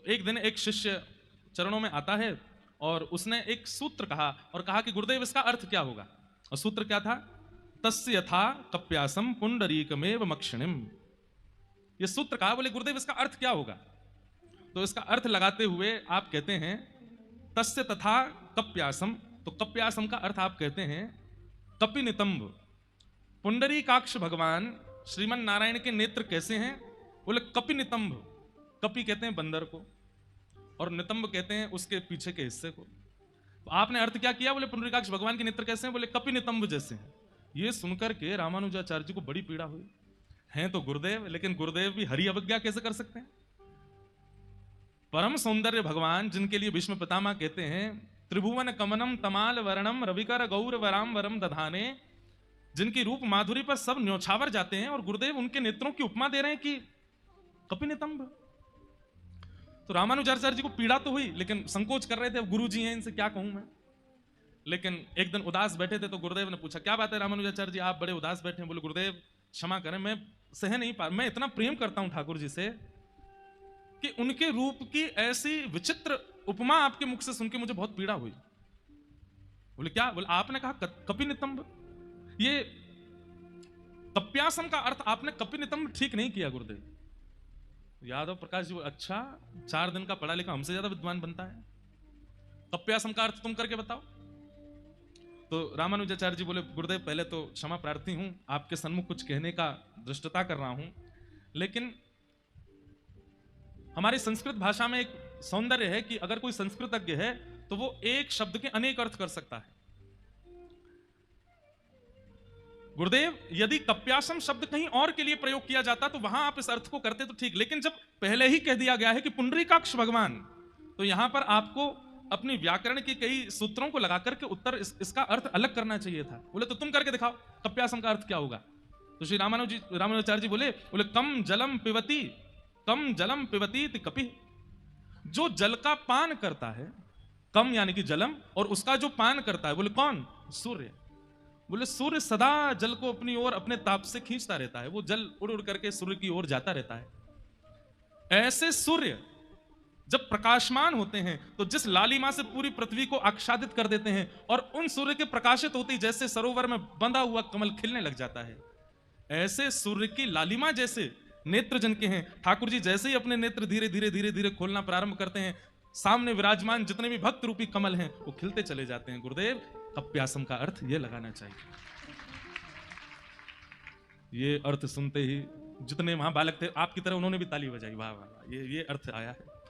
एक दिन एक शिष्य चरणों में आता है और उसने एक सूत्र कहा और कहा कि गुरुदेव इसका अर्थ क्या होगा। और सूत्र क्या था? तस्य यथा कप्यासम पुंडरीकमेव मक्षिणिम। ये सूत्र कहा, बोले गुरुदेव इसका अर्थ क्या होगा? तो इसका अर्थ लगाते हुए आप कहते हैं तस्य तथा कप्यासम। तो कप्यासम का अर्थ आप कहते हैं कपि नितंब। पुंडरीकाक्ष भगवान श्रीमन नारायण के नेत्र कैसे हैं? बोले कपि नितंब। कपि कहते हैं बंदर को और नितंब कहते हैं उसके पीछे के हिस्से को। तो आपने अर्थ क्या किया? बोले पुंडरीकाक्ष भगवान के नेत्र कैसे हैं? बोले कपि नितंब जैसे हैं। ये सुनकर के रामानुजाचार्य जी को बड़ी पीड़ा हुई। हैं तो गुरुदेव, लेकिन गुरुदेव भी हरि अवज्ञा कैसे कर सकते हैं? परम सौंदर्य भगवान जिनके लिए भीष्म पितामह कहते हैं त्रिभुवन कमनम तमाल वर्णम रविकर गौर वराम वरम दधाने, जिनकी रूप माधुरी पर सब न्योछावर जाते हैं, और गुरुदेव उनके नेत्रों की उपमा दे रहे हैं कि कपि नितंब। तो रामानुजाचार्य जी को पीड़ा तो हुई, लेकिन संकोच कर रहे थे, अब गुरु जी हैं इनसे क्या कहूं मैं। लेकिन एक दिन उदास बैठे थे तो गुरुदेव ने पूछा क्या बात है रामानुजाचार्य जी, आप बड़े उदास बैठे हैं? बोले गुरुदेव क्षमा करें, मैं सह नहीं पा, मैं इतना प्रेम करता हूं ठाकुर जी से कि उनके रूप की ऐसी विचित्र उपमा आपके मुख से सुन के मुझे बहुत पीड़ा हुई। बोले क्या? बोले आपने कहा कपि नितंब। ये कप्यासम का अर्थ आपने कपि नितंब ठीक नहीं किया गुरुदेव। यादव प्रकाश जी, अच्छा 4 दिन का पढ़ा लिखा हमसे ज्यादा विद्वान बनता है, कप्यासम का अर्थ तुम करके बताओ। तो रामानुजाचार्य जी बोले गुरुदेव पहले तो क्षमा प्रार्थी हूं, आपके सन्मुख कुछ कहने का दृष्टता कर रहा हूं, लेकिन हमारी संस्कृत भाषा में एक सौंदर्य है कि अगर कोई संस्कृतज्ञ है तो वो एक शब्द के अनेक अर्थ कर सकता है। गुरुदेव यदि कप्यासम शब्द कहीं और के लिए प्रयोग किया जाता तो वहां आप इस अर्थ को करते तो ठीक, लेकिन जब पहले ही कह दिया गया है कि पुंडरीकाक्ष भगवान, तो यहां पर आपको अपनी व्याकरण के कई सूत्रों को लगाकर के उत्तर इसका अर्थ अलग करना चाहिए था। बोले तो तुम करके दिखाओ कप्यासम का अर्थ क्या होगा। तो श्री रामानुजाचार्य जी बोले कम जलम पिबती, कम जलम पिबती कपि। जो जल का पान करता है, कम यानी कि जलम, और उसका जो पान करता है, बोले कौन? सूर्य। बोले सूर्य सदा जल को अपनी ओर अपने ताप से खींचता रहता है, वो जल उड़ उड़ करके सूर्य की ओर जाता रहता है। ऐसे सूर्य जब प्रकाशमान होते हैं तो जिस लालिमा से पूरी पृथ्वी को आच्छादित कर देते हैं, और उन सूर्य के प्रकाशित होते ही जैसे सरोवर में बंधा हुआ कमल खिलने लग जाता है, ऐसे सूर्य की लालिमा जैसे नेत्र जिनके हैं, ठाकुर जी जैसे ही अपने नेत्र धीरे धीरे धीरे धीरे खोलना प्रारंभ करते हैं, सामने विराजमान जितने भी भक्त रूपी कमल हैं वो खिलते चले जाते हैं। गुरुदेव कप्यासम का अर्थ ये लगाना चाहिए। ये अर्थ सुनते ही जितने वहां बालक थे आपकी तरह उन्होंने भी ताली बजाई, वाह वाह, ये अर्थ आया है।